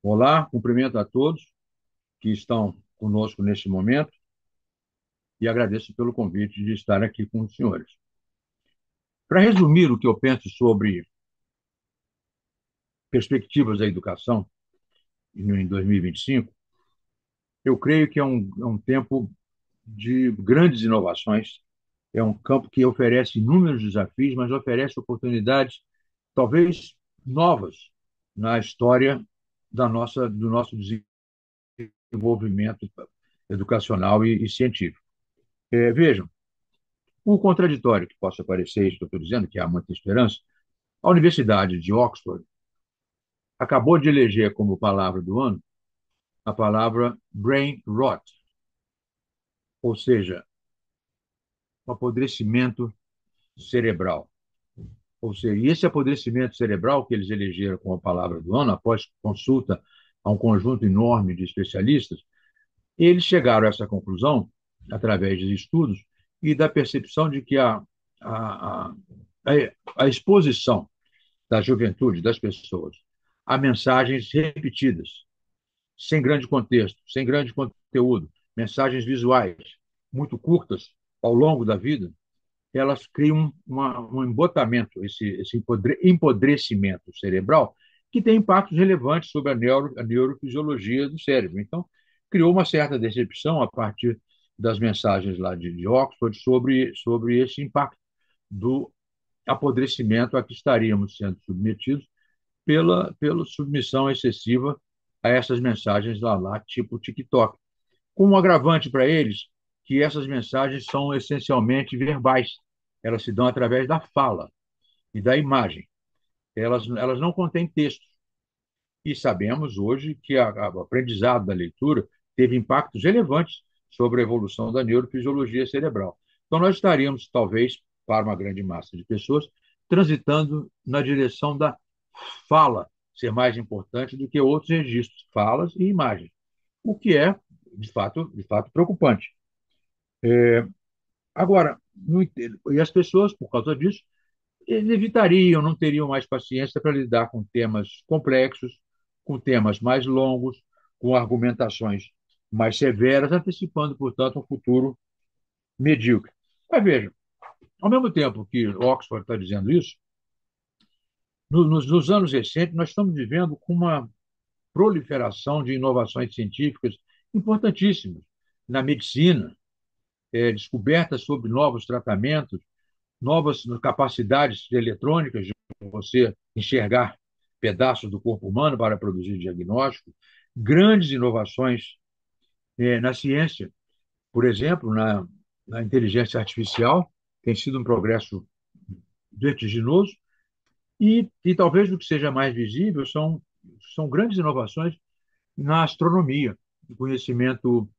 Olá, cumprimento a todos que estão conosco neste momento e agradeço pelo convite de estar aqui com os senhores. Para resumir o que eu penso sobre perspectivas da educação em 2025, eu creio que é um tempo de grandes inovações, é um campo que oferece inúmeros desafios, mas oferece oportunidades talvez novas na história do nosso desenvolvimento educacional e científico. Vejam, o contraditório que possa parecer isso que eu estou dizendo, que há muita esperança, a Universidade de Oxford acabou de eleger como palavra do ano a palavra brain rot, ou seja, o apodrecimento cerebral. Ou seja, e esse apodrecimento cerebral que eles elegeram como a palavra do ano, após consulta a um conjunto enorme de especialistas, eles chegaram a essa conclusão através de estudos e da percepção de que a, a, a exposição da juventude, das pessoas, a mensagens repetidas, sem grande contexto, sem grande conteúdo, mensagens visuais muito curtas ao longo da vida, elas criam um embotamento, esse empodrecimento cerebral, que tem impactos relevantes sobre a neurofisiologia do cérebro. Então, criou uma certa decepção a partir das mensagens lá de Oxford sobre esse impacto do apodrecimento a que estaríamos sendo submetidos pela submissão excessiva a essas mensagens lá tipo TikTok. Com um agravante para eles, que essas mensagens são essencialmente verbais. Elas se dão através da fala e da imagem. Elas não contêm texto. E sabemos hoje que o aprendizado da leitura teve impactos relevantes sobre a evolução da neurofisiologia cerebral. Então, nós estaríamos, talvez, para uma grande massa de pessoas, transitando na direção da fala ser mais importante do que outros registros, falas e imagens, o que é, de fato preocupante. Agora, e as pessoas, por causa disso, eles evitariam, não teriam mais paciência para lidar com temas complexos, com temas mais longos, com argumentações mais severas, antecipando, portanto, um futuro medíocre. Mas veja, ao mesmo tempo que Oxford está dizendo isso, nos anos recentes nós estamos vivendo com uma proliferação de inovações científicas importantíssimas na medicina, descobertas sobre novos tratamentos, novas capacidades eletrônicas de você enxergar pedaços do corpo humano para produzir diagnóstico, grandes inovações na ciência, por exemplo, na inteligência artificial, tem sido um progresso vertiginoso, e talvez o que seja mais visível são grandes inovações na astronomia, no conhecimento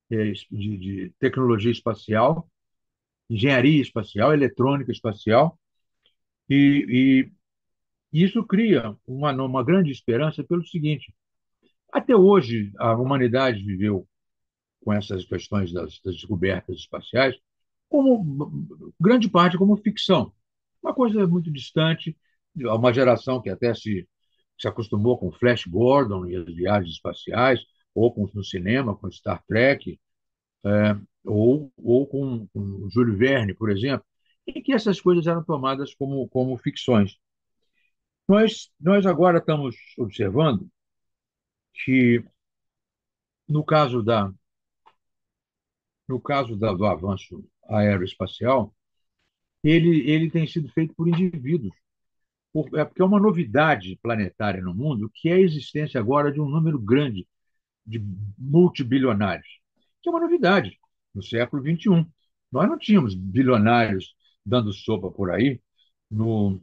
de tecnologia espacial, engenharia espacial, eletrônica espacial, e, isso cria uma grande esperança pelo seguinte: até hoje, a humanidade viveu com essas questões das descobertas espaciais como grande parte como ficção, uma coisa muito distante, uma geração que até se acostumou com Flash Gordon e as viagens espaciais, ou no cinema, com Star Trek, ou com Júlio Verne, por exemplo, em que essas coisas eram tomadas como ficções. Nós agora estamos observando que, no caso do avanço aeroespacial, ele tem sido feito por indivíduos, porque é uma novidade planetária no mundo, que é a existência agora de um número grande de multibilionários, que é uma novidade no século XXI. Nós não tínhamos bilionários dando sopa por aí nos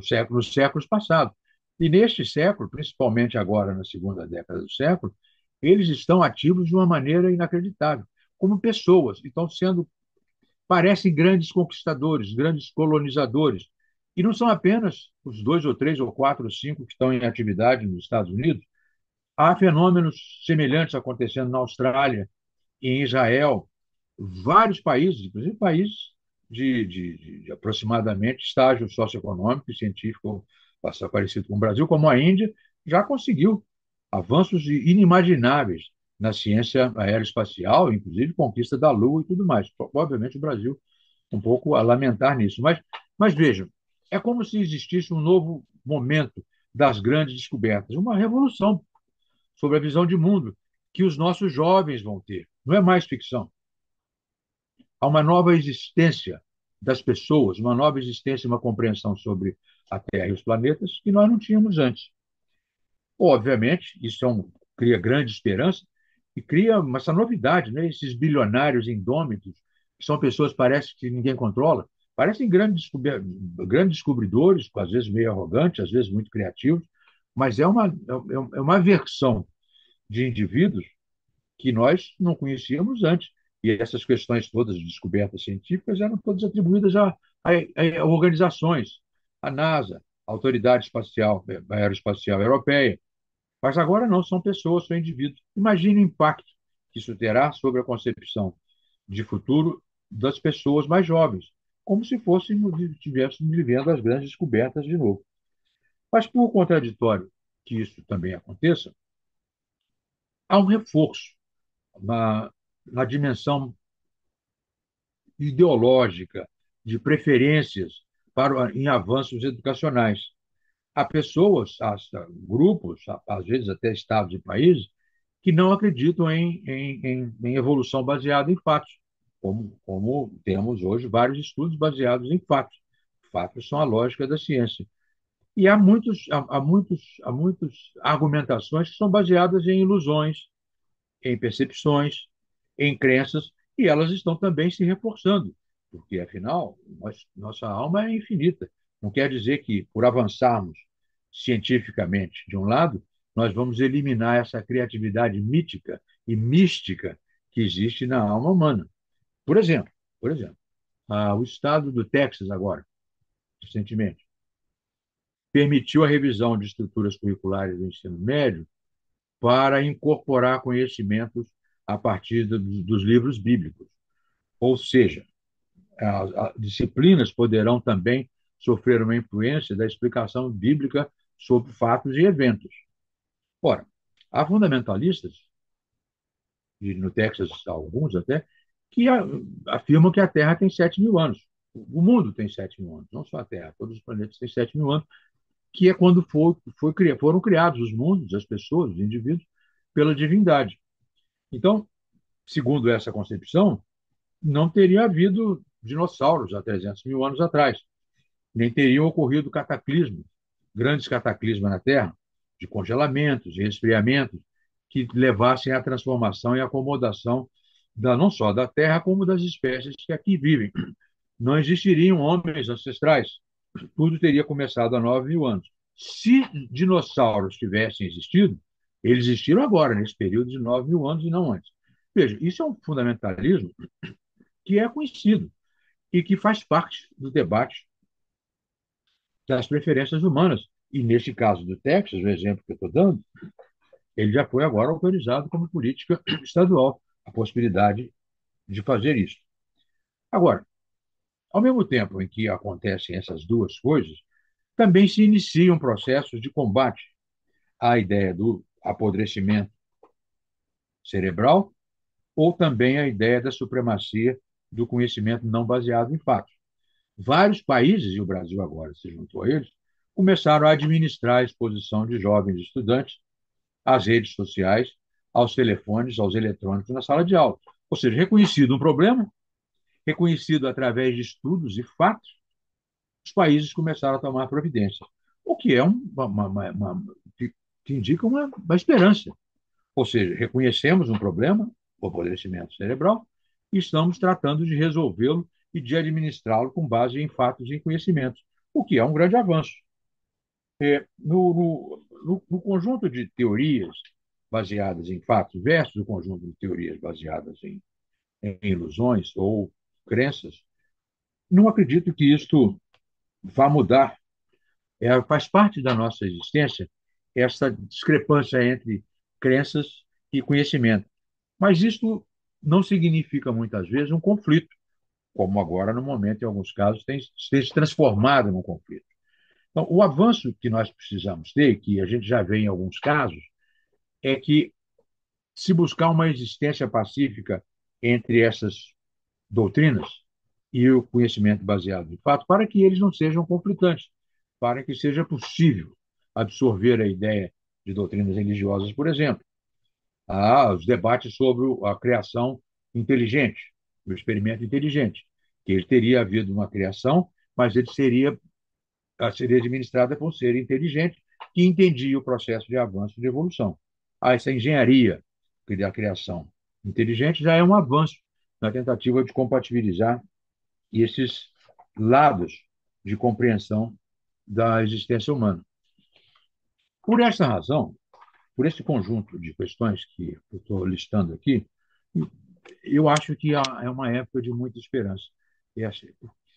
séculos passados. E neste século, principalmente agora na segunda década do século, eles estão ativos de uma maneira inacreditável, como pessoas, estão sendo, parecem grandes conquistadores, grandes colonizadores, E não são apenas os dois ou três ou quatro ou cinco que estão em atividade nos Estados Unidos. Há fenômenos semelhantes acontecendo na Austrália e em Israel, vários países, inclusive países de aproximadamente estágio socioeconômico e científico parecido com o Brasil, como a Índia, já conseguiu avanços inimagináveis na ciência aeroespacial, inclusive conquista da Lua e tudo mais. Obviamente, o Brasil um pouco a lamentar nisso. Mas vejam, é como se existisse um novo momento das grandes descobertas, uma revolução sobre a visão de mundo que os nossos jovens vão ter. Não é mais ficção. Há uma nova existência das pessoas, uma nova existência, uma compreensão sobre a Terra e os planetas que nós não tínhamos antes. Obviamente, cria grande esperança e cria essa novidade, né? Esses bilionários indômitos, que são pessoas, parece que ninguém controla, parecem grandes descobridores, às vezes meio arrogantes, às vezes muito criativos, mas é uma versão de indivíduos que nós não conhecíamos antes. E essas questões todas de descobertas científicas eram todas atribuídas a organizações, a NASA, a Autoridade Espacial, Aeroespacial Europeia. Mas agora não, são pessoas, são indivíduos. Imagine o impacto que isso terá sobre a concepção de futuro das pessoas mais jovens, como se estivéssemos vivendo as grandes descobertas de novo. Mas, por contraditório que isso também aconteça, há um reforço na, na dimensão ideológica de preferências em avanços educacionais. Há pessoas, há grupos, às vezes até estados e países, que não acreditam em evolução baseada em fatos, como temos hoje vários estudos baseados em fatos. Fatos são a lógica da ciência. E há muitas argumentações que são baseadas em ilusões, em percepções, em crenças, e elas estão também se reforçando, porque, afinal, nossa alma é infinita. Não quer dizer que, por avançarmos cientificamente de um lado, nós vamos eliminar essa criatividade mítica e mística que existe na alma humana. Por exemplo, o estado do Texas agora, recentemente, permitiu a revisão de estruturas curriculares do ensino médio para incorporar conhecimentos a partir dos livros bíblicos. Ou seja, as disciplinas poderão também sofrer uma influência da explicação bíblica sobre fatos e eventos. Ora, há fundamentalistas, e no Texas alguns até, que afirmam que a Terra tem 7.000 anos. O mundo tem 7.000 anos, não só a Terra, todos os planetas têm 7.000 anos, que é quando foram criados os mundos, as pessoas, os indivíduos, pela divindade. Então, segundo essa concepção, não teria havido dinossauros há 300 mil anos atrás, nem teriam ocorrido cataclismos, grandes cataclismos na Terra, de congelamentos, de resfriamentos, que levassem à transformação e acomodação não só da Terra, como das espécies que aqui vivem. Não existiriam homens ancestrais. Tudo teria começado há 9.000 anos. Se dinossauros tivessem existido, eles existiram agora, nesse período de 9.000 anos e não antes. Veja, isso é um fundamentalismo que é conhecido e que faz parte do debate das preferências humanas. E neste caso do Texas, o exemplo que eu estou dando, ele já foi agora autorizado como política estadual, a possibilidade de fazer isso. Agora, ao mesmo tempo em que acontecem essas duas coisas, também se iniciam processos de combate à ideia do apodrecimento cerebral ou também à ideia da supremacia do conhecimento não baseado em fatos. Vários países, e o Brasil agora se juntou a eles, começaram a administrar a exposição de jovens estudantes às redes sociais, aos telefones, aos eletrônicos na sala de aula. Ou seja, reconhecido um problema, reconhecido através de estudos e fatos, os países começaram a tomar providência, o que é que indica uma esperança. Ou seja, reconhecemos um problema, o apodrecimento cerebral, e estamos tratando de resolvê-lo e de administrá-lo com base em fatos e em conhecimentos, o que é um grande avanço. No conjunto de teorias baseadas em fatos versus o conjunto de teorias baseadas em ilusões ou crenças, não acredito que isto vá mudar. Faz parte da nossa existência essa discrepância entre crenças e conhecimento. Mas isso não significa, muitas vezes, um conflito, como agora, no momento, em alguns casos, tem se transformado num conflito. Então, o avanço que nós precisamos ter, que a gente já vê em alguns casos, é que se buscar uma existência pacífica entre essas doutrinas e o conhecimento baseado em fato, para que eles não sejam conflitantes, para que seja possível absorver a ideia de doutrinas religiosas, por exemplo. Há os debates sobre a criação inteligente, o experimento inteligente, que ele teria havido uma criação, mas ele seria administrada por um ser inteligente que entendia o processo de avanço e de evolução. Essa engenharia da criação inteligente já é um avanço na tentativa de compatibilizar esses lados de compreensão da existência humana. Por essa razão, por esse conjunto de questões que eu estou listando aqui, eu acho que é uma época de muita esperança.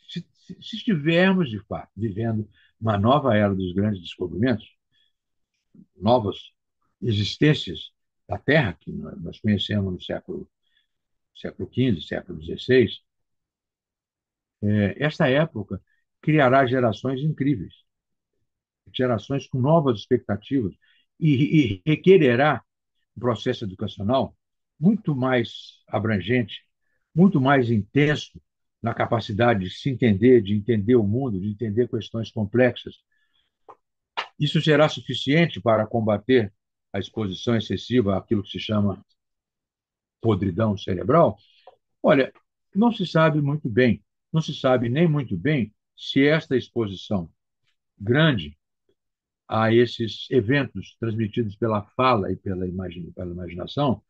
Se estivermos, de fato, vivendo uma nova era dos grandes descobrimentos, novas existências da Terra, que nós conhecemos no século XV, século XVI, esta época criará gerações incríveis, gerações com novas expectativas e requererá um processo educacional muito mais abrangente, muito mais intenso na capacidade de se entender, de entender o mundo, de entender questões complexas. Isso será suficiente para combater a exposição excessiva àquilo que se chama podridão cerebral? Olha, não se sabe muito bem, não se sabe nem muito bem se esta exposição grande a esses eventos transmitidos pela fala e pela imaginação,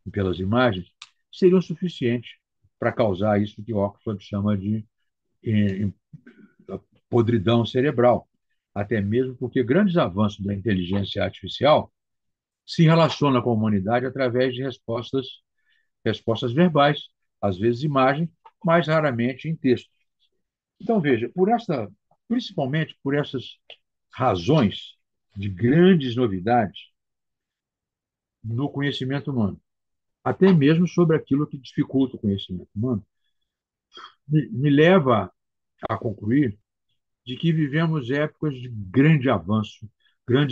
e pelas imagens, seriam suficientes para causar isso que Oxford chama de eh, podridão cerebral. Até mesmo porque grandes avanços da inteligência artificial se relacionam com a humanidade através de respostas verbais, às vezes imagem, mais raramente em texto. Então, veja, principalmente por essas razões de grandes novidades no conhecimento humano, até mesmo sobre aquilo que dificulta o conhecimento humano, me leva a concluir de que vivemos épocas de grandes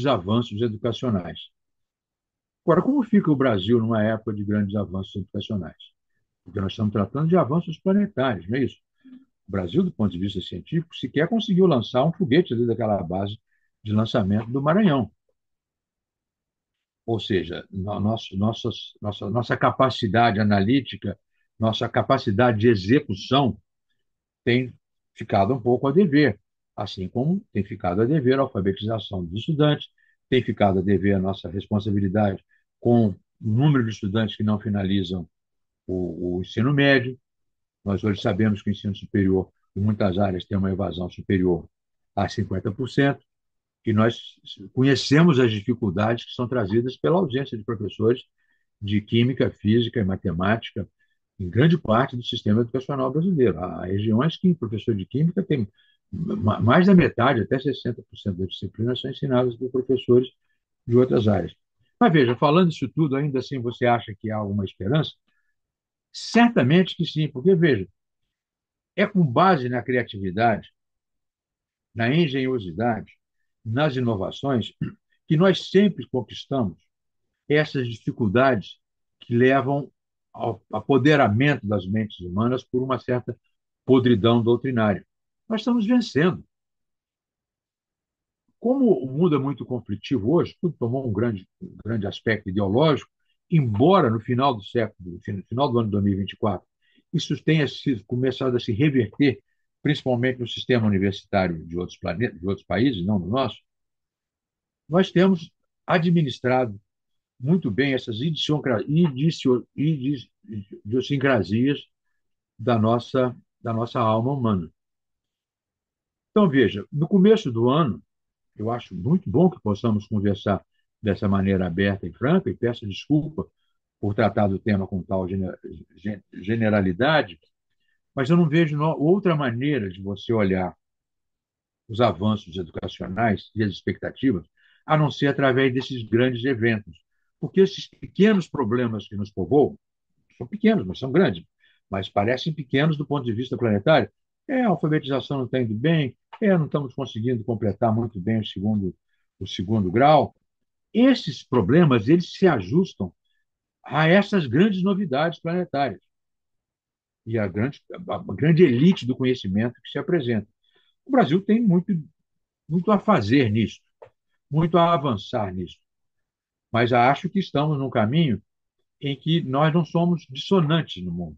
avanços educacionais. Agora, como fica o Brasil numa época de grandes avanços educacionais? Porque nós estamos tratando de avanços planetários, não é isso? O Brasil, do ponto de vista científico, sequer conseguiu lançar um foguete ali daquela base de lançamento do Maranhão. Ou seja, nossa capacidade analítica, nossa capacidade de execução tem ficado um pouco a dever, assim como tem ficado a dever a alfabetização dos estudantes, tem ficado a dever a nossa responsabilidade com o número de estudantes que não finalizam o ensino médio. Nós hoje sabemos que o ensino superior, em muitas áreas, tem uma evasão superior a 50%, e nós conhecemos as dificuldades que são trazidas pela ausência de professores de química, física e matemática em grande parte do sistema educacional brasileiro. Há regiões que o professor de química tem mais da metade, até 60% das disciplinas são ensinadas por professores de outras áreas. Mas veja, falando isso tudo, ainda assim você acha que há alguma esperança? Certamente que sim, porque veja, é com base na criatividade, na engenhosidade, nas inovações, que nós sempre conquistamos essas dificuldades que levam ao apoderamento das mentes humanas por uma certa podridão doutrinária. Nós estamos vencendo. Como o mundo é muito conflitivo hoje, tudo tomou um grande aspecto ideológico, embora no final do século, no final do ano 2024, isso tenha começado a se reverter, principalmente no sistema universitário de outros planetas, de outros países, não no nosso, nós temos administrado muito bem essas idiosincrasias da nossa alma humana. Então, veja, no começo do ano, eu acho muito bom que possamos conversar dessa maneira aberta e franca, e peço desculpa por tratar do tema com tal generalidade, mas eu não vejo outra maneira de você olhar os avanços educacionais e as expectativas, a não ser através desses grandes eventos. Porque esses pequenos problemas que nos povoam são pequenos, mas são grandes, mas parecem pequenos do ponto de vista planetário. A alfabetização não está indo bem, não estamos conseguindo completar muito bem o segundo grau. Esses problemas, eles se ajustam a essas grandes novidades planetárias e a grande elite do conhecimento que se apresenta. O Brasil tem muito a fazer nisso, muito a avançar nisso, mas acho que estamos num caminho em que nós não somos dissonantes no mundo.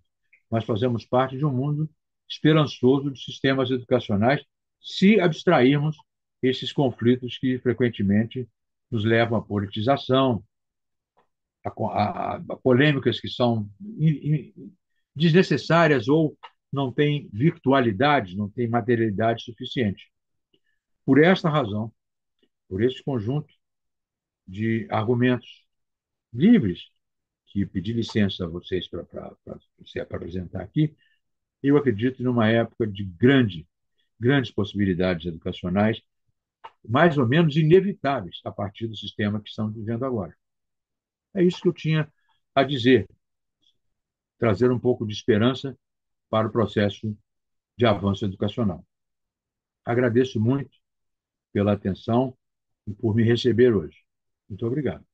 Nós fazemos parte de um mundo esperançoso de sistemas educacionais, se abstrairmos esses conflitos que frequentemente nos levam à politização, a polêmicas que são desnecessárias ou não têm virtualidade, não têm materialidade suficiente. Por esta razão, por esse conjunto de argumentos livres, que pedi licença a vocês para apresentar aqui, eu acredito numa época de grandes possibilidades educacionais, mais ou menos inevitáveis a partir do sistema que estamos vivendo agora. É isso que eu tinha a dizer, trazer um pouco de esperança para o processo de avanço educacional. Agradeço muito pela atenção e por me receber hoje. Muito obrigado.